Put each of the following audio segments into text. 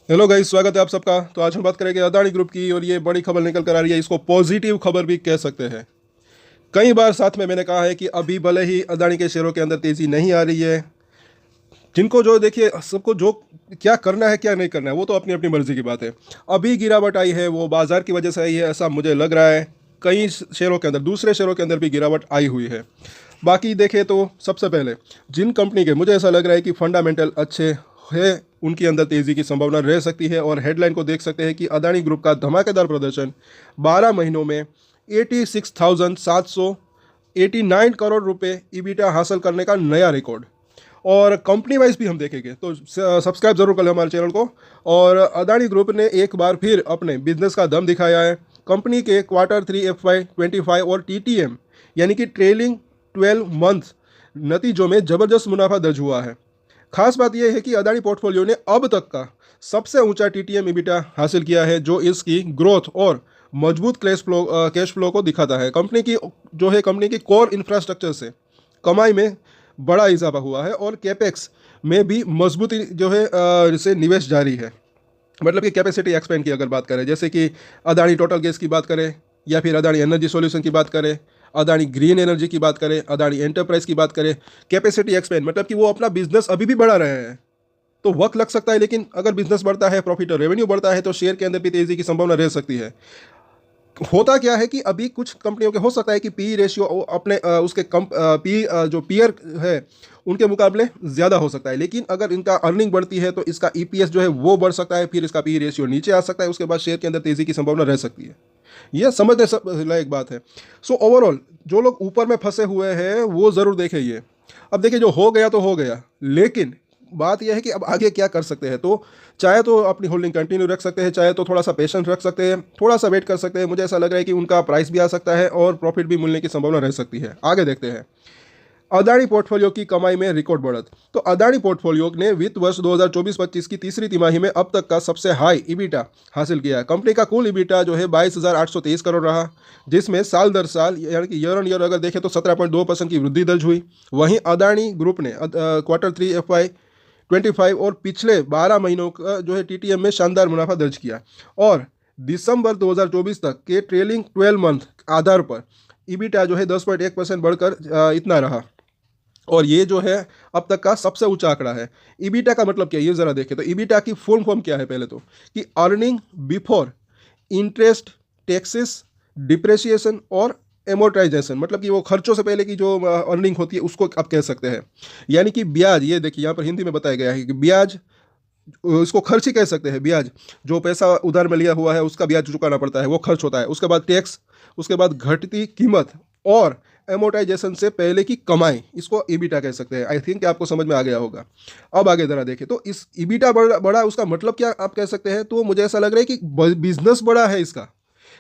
Hello guys, स्वागत है आप सबका। तो आज हम बात करेंगे अदानी ग्रुप की, और ये बड़ी खबर निकल कर आ रही है। इसको पॉजिटिव खबर भी कह सकते हैं। कई बार साथ में मैंने कहा है कि अभी भले ही अदानी के शेयरों के अंदर तेजी नहीं आ रही है, जिनको जो देखिए सबको जो क्या करना है क्या नहीं करना है वो तो अपनी अपनी मर्जी की बात है। अभी गिरावट आई है वो बाजार की वजह से आई है, ऐसा मुझे लग रहा है। कई शेयरों के अंदर, दूसरे शेयरों के अंदर भी गिरावट आई हुई है। बाकी देखें तो सबसे पहले जिन कंपनी के मुझे ऐसा लग रहा है कि फंडामेंटल अच्छे है, उनके अंदर तेजी की संभावना रह सकती है। और हेडलाइन को देख सकते हैं कि अदानी ग्रुप का धमाकेदार प्रदर्शन 12 महीनों में 86,789 करोड़ रुपए ईबीटा हासिल करने का नया रिकॉर्ड। और कंपनी वाइज भी हम देखेंगे तो सब्सक्राइब जरूर कर लें हमारे चैनल को। और अदानी ग्रुप ने एक बार फिर अपने बिजनेस का दम दिखाया है। कंपनी के Q3 FY25 और TTM यानी कि ट्रेलिंग 12 मंथ नतीजों में ज़बरदस्त मुनाफा दर्ज हुआ है। खास बात यह है कि अदानी पोर्टफोलियो ने अब तक का सबसे ऊंचा TTM ईबिटा हासिल किया है, जो इसकी ग्रोथ और मजबूत कैश फ्लो को दिखाता है। कंपनी की कोर इंफ्रास्ट्रक्चर से कमाई में बड़ा इजाफा हुआ है, और कैपेक्स में भी मजबूती से निवेश जारी है। मतलब कि कैपेसिटी एक्सपेंड की अगर बात करें, जैसे कि अदानी टोटल गैस की बात करें, या फिर अदानी एनर्जी सॉल्यूशन की बात करें, अदानी ग्रीन एनर्जी की बात करें, अदानी एंटरप्राइज की बात करें, कैपेसिटी एक्सपेंड मतलब कि वो अपना बिजनेस अभी भी बढ़ा रहे हैं। तो वक्त लग सकता है, लेकिन अगर बिजनेस बढ़ता है, प्रॉफिट और रेवेन्यू बढ़ता है, तो शेयर के अंदर भी तेजी की संभावना रह सकती है। होता क्या है कि अभी कुछ कंपनियों के हो सकता है कि पी रेशियो अपने उसके कम पी जो पीयर है उनके मुकाबले ज़्यादा हो सकता है, लेकिन अगर इनका अर्निंग बढ़ती है तो इसका ईपीएस जो है वो बढ़ सकता है, फिर इसका पी रेशियो नीचे आ सकता है, उसके बाद शेयर के अंदर तेज़ी की संभावना रह सकती है। यह समझने सब लायक बात है। सो ओवरऑल जो लोग ऊपर में फंसे हुए हैं वो ज़रूर देखें ये। अब देखिए, जो हो गया तो हो गया, लेकिन बात यह है कि अब आगे क्या कर सकते हैं। तो चाहे तो अपनी होल्डिंग कंटिन्यू रख सकते हैं, चाहे तो थोड़ा सा पेशेंस रख सकते हैं, थोड़ा सा वेट कर सकते हैं। मुझे ऐसा लग रहा है कि उनका प्राइस भी आ सकता है और प्रॉफिट भी मिलने की संभावना रह सकती है। आगे देखते हैं अदानी पोर्टफोलियो की कमाई में रिकॉर्ड बढ़त। तो अदानी पोर्टफोलियो ने वित्त वर्ष 2024-25 की तीसरी तिमाही में अब तक का सबसे हाई ईबिटा हासिल किया है। कंपनी का कुल ईबिटा जो है 22,823 करोड़ रहा, जिसमें साल दर साल यानी कि ईयर ऑन ईयर अगर देखें तो 17.2% की वृद्धि दर्ज हुई। वहीं अदानी ग्रुप ने Q3 FY25 और पिछले 12 महीनों का जो है TTM में शानदार मुनाफा दर्ज किया, और दिसंबर 2024 तक के ट्रेलिंग 12 मंथ आधार पर ईबिटा जो है 10.1% बढ़कर इतना रहा। और ये जो है अब तक का सबसे ऊंचा आंकड़ा है। ईबिटा का मतलब क्या है ये जरा देखें। तो ईबिटा की फुल फॉर्म क्या है, पहले तो कि earning before interest, taxes, depreciation और एमोर्टाइजेशन, मतलब कि वो खर्चों से पहले की जो अर्निंग होती है उसको आप कह सकते हैं। यानी कि ब्याज, ये देखिए यहाँ पर हिंदी में बताया गया है कि ब्याज, इसको खर्च ही कह सकते हैं। ब्याज, जो पैसा उधार में लिया हुआ है उसका ब्याज चुकाना पड़ता है, वो खर्च होता है। उसके बाद टैक्स, उसके बाद घटती कीमत, और एमोर्टाइजेशन से पहले की कमाई, इसको ईबिटा कह सकते हैं। आई थिंक आपको समझ में आ गया होगा। अब आगे जरा देखें तो इस ईबिटा बड़ा उसका मतलब क्या आप कह सकते हैं। तो मुझे ऐसा लग रहा है कि बिजनेस बड़ा है इसका।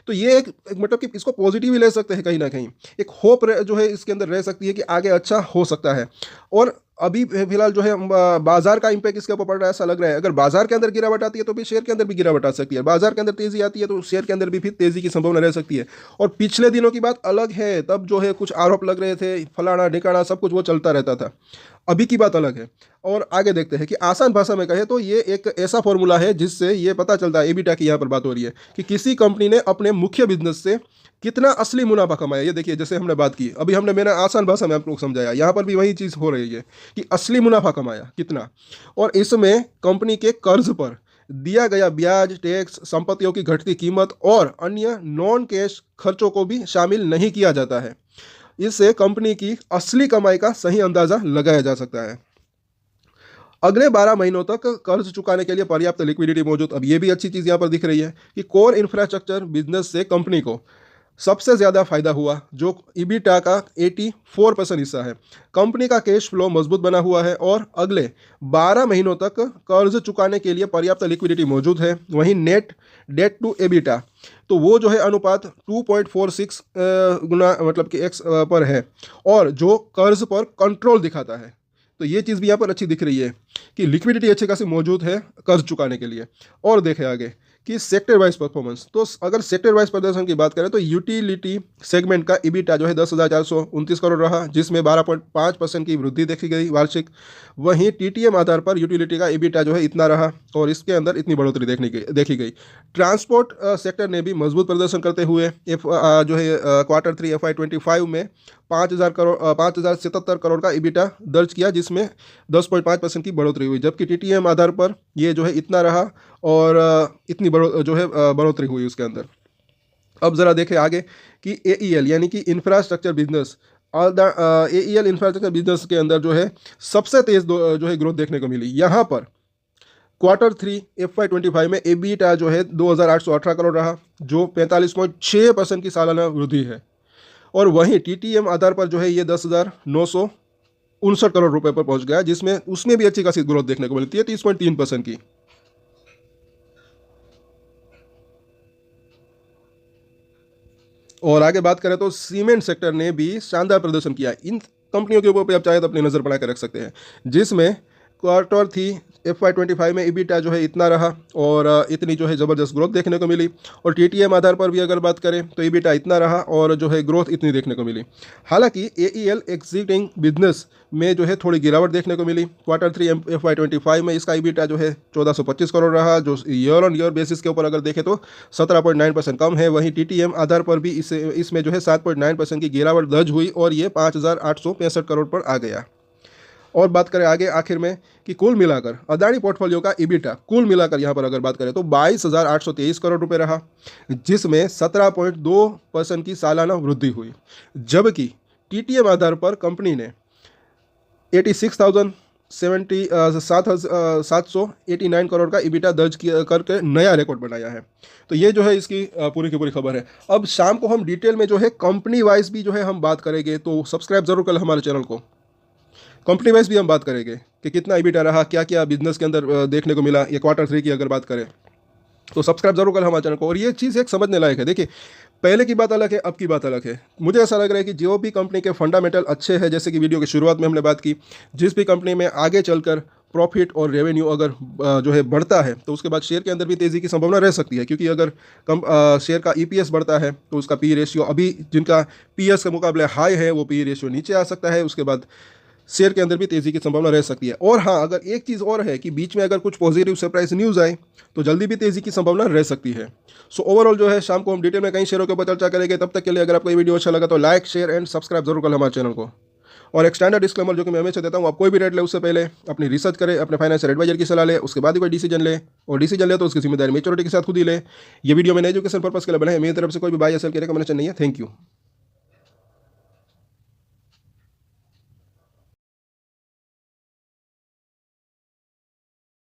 तो ये एक मतलब कि इसको पॉजिटिव ही ले सकते हैं। कहीं ना कहीं एक होप जो है इसके अंदर रह सकती है कि आगे अच्छा हो सकता है। और अभी फिलहाल जो है बाजार का इंपैक्ट इसके ऊपर पड़ रहा है, ऐसा लग रहा है। अगर बाजार के अंदर गिरावट आती है तो भी शेयर के अंदर भी गिरावट आ सकती है, बाजार के अंदर तेजी आती है तो शेयर के अंदर भी फिर तेजी की संभावना रह सकती है। और पिछले दिनों की बात अलग है, तब जो है कुछ आरोप लग रहे थे, फलाना ढिकाना सब कुछ वो चलता रहता था। अभी की बात अलग है। और आगे देखते हैं कि आसान भाषा में कहे तो ये एक ऐसा फॉर्मूला है जिससे ये पता चलता है, एबिटा की यहाँ पर बात हो रही है, कि किसी कंपनी ने अपने मुख्य बिजनेस से कितना असली मुनाफा कमाया। ये देखिए, जैसे हमने बात की अभी, मैंने आसान भाषा में आप लोग समझाया, यहाँ पर भी वही चीज़ हो रही है कि असली मुनाफा कमाया कितना। और इसमें कंपनी के कर्ज पर दिया गया ब्याज, टैक्स, संपत्तियों की घटती कीमत और अन्य नॉन कैश खर्चों को भी शामिल नहीं किया जाता है। इससे कंपनी की असली कमाई का सही अंदाजा लगाया जा सकता है। अगले 12 महीनों तक कर्ज चुकाने के लिए पर्याप्त लिक्विडिटी मौजूद। अब ये भी अच्छी चीज़ यहाँ पर दिख रही है कि कोर इंफ्रास्ट्रक्चर बिजनेस से कंपनी को सबसे ज़्यादा फायदा हुआ, जो ईबिटा का 84% हिस्सा है। कंपनी का कैश फ्लो मजबूत बना हुआ है और अगले 12 महीनों तक कर्ज चुकाने के लिए पर्याप्त लिक्विडिटी मौजूद है। वहीं नेट डेट टू एबिटा, तो वो जो है अनुपात 2.46 गुना मतलब कि एक्स पर है, और जो कर्ज पर कंट्रोल दिखाता है। तो ये चीज़ भी यहाँ पर अच्छी दिख रही है कि लिक्विडिटी अच्छी खासी मौजूद है कर्ज चुकाने के लिए। और देखें आगे कि सेक्टर वाइज परफॉर्मेंस। तो अगर सेक्टर वाइज प्रदर्शन की बात करें तो यूटिलिटी सेगमेंट का ईबीटा जो है 10,429 करोड़ रहा, जिसमें 12.5% की वृद्धि देखी गई वार्षिक। वहीं टीटीएम आधार पर यूटिलिटी का ईबीटा जो है इतना रहा और इसके अंदर इतनी बढ़ोतरी देखी गई। ट्रांसपोर्ट सेक्टर ने भी मजबूत प्रदर्शन करते हुए जो है Q3 FY25 में 5,077 करोड़ का ईबीटा दर्ज किया, जिसमें 10.5% की बढ़ोतरी हुई, जबकि टीटीएम आधार पर ये जो है इतना रहा और इतनी बढ़ोतरी हुई उसके अंदर। अब ज़रा देखें आगे कि AEL यानी कि infrastructure business, AEL infrastructure business के अंदर जो है सबसे तेज़ जो है ग्रोथ देखने को मिली। यहाँ पर Q3 FY25 में ईबीटा जो है 2,818 करोड़ रहा, जो 45.6% की सालाना वृद्धि है। और वहीं टीटीएम आधार पर जो है ये 10,959 करोड़ रुपए पर पहुंच गया, जिसमें उसमें भी अच्छी खासी ग्रोथ देखने को मिलती है 30.3% की। और आगे बात करें तो सीमेंट सेक्टर ने भी शानदार प्रदर्शन किया। इन कंपनियों के ऊपर आप चाहे तो अपनी नज़र बना कर रख सकते हैं, जिसमें Q3 FY25 में ईबीटा जो है इतना रहा और इतनी जो है ज़बरदस्त ग्रोथ देखने को मिली। और टीटीएम आधार पर भी अगर बात करें तो ईबीटा इतना रहा और जो है ग्रोथ इतनी देखने को मिली। हालांकि AEL एग्जिटिंग बिजनेस में जो है थोड़ी गिरावट देखने को मिली। Q3 FY25 में इसका ईबीटा जो है 1425 करोड़ रहा, जो ईयर ऑन ईयर बेसिस के ऊपर अगर देखें तो 17.9% कम है। वहीं टीटीएम आधार पर भी इसमें जो है 7.9% की गिरावट दर्ज हुई और ये 5,865 करोड़ पर आ गया। और बात करें आगे आखिर में कि कुल मिलाकर अदानी पोर्टफोलियो का ईबीटा कुल मिलाकर यहाँ पर अगर बात करें तो 22,823 करोड़ रुपए रहा, जिसमें 17.2% की सालाना वृद्धि हुई, जबकि टीटीएम आधार पर कंपनी ने 789 करोड़ का ईबीटा दर्ज करके नया रिकॉर्ड बनाया है। तो ये जो है इसकी पूरी की पूरी खबर है। अब शाम को हम डिटेल में जो है कंपनी वाइज भी जो है हम बात करेंगे, तो सब्सक्राइब जरूर कर हमारे चैनल को। कंपनी वाइज भी हम बात करेंगे कि कितना ईबीटा रहा, क्या क्या बिजनेस के अंदर देखने को मिला। ये Q3 की अगर बात करें तो सब्सक्राइब जरूर कर हमारे चैनल को। और ये चीज़ एक समझने लायक है। देखिए, पहले की बात अलग है, अब की बात अलग है। मुझे ऐसा लग रहा है कि जो भी कंपनी के फंडामेंटल अच्छे हैं, जैसे कि वीडियो की शुरुआत में हमने बात की, जिस भी कंपनी में आगे चलकर प्रॉफिट और रेवेन्यू अगर जो है बढ़ता है तो उसके बाद शेयर के अंदर भी तेज़ी की संभावना रह सकती है, क्योंकि अगर शेयर का EPS बढ़ता है तो उसका PE रेशियो अभी जिनका PS के मुकाबले हाई है वो PE रेशियो नीचे आ सकता है, उसके बाद शेयर के अंदर भी तेज़ी की संभावना रह सकती है। और हाँ, अगर एक चीज़ और है कि बीच में अगर कुछ पॉजिटिव सरप्राइज न्यूज़ आए तो जल्दी भी तेज़ी की संभावना रह सकती है। सो ओवरऑल जो है शाम को हम डिटेल में कई शेयरों के ऊपर चर्चा करेंगे। तब तक के लिए अगर आपको ये वीडियो अच्छा लगा तो लाइक, शेयर एंड सब्सक्राइब जरूर करें हमारे चैनल को। और एक स्टैंडर्ड डिस्क्लेमर जो कि मैं हमेशा देता हूँ, आप कोई भी ट्रेड ले उससे पहले अपनी रिसर्च करें, अपने फाइनेंशियल एडवाइजर की सलाह ले, उसके बाद ही कोई डिसीजन ले। और डिसीजन ले तो उसकी जिम्मेदारी मेच्योरिटी के साथ खुद ही ले। ये वीडियो मैंने एजुकेशन पर्पस के लिए बनाया है, मेरी तरफ से कोई भी बाय या सेल की रिकमेंडेशन नहीं है। Thank you.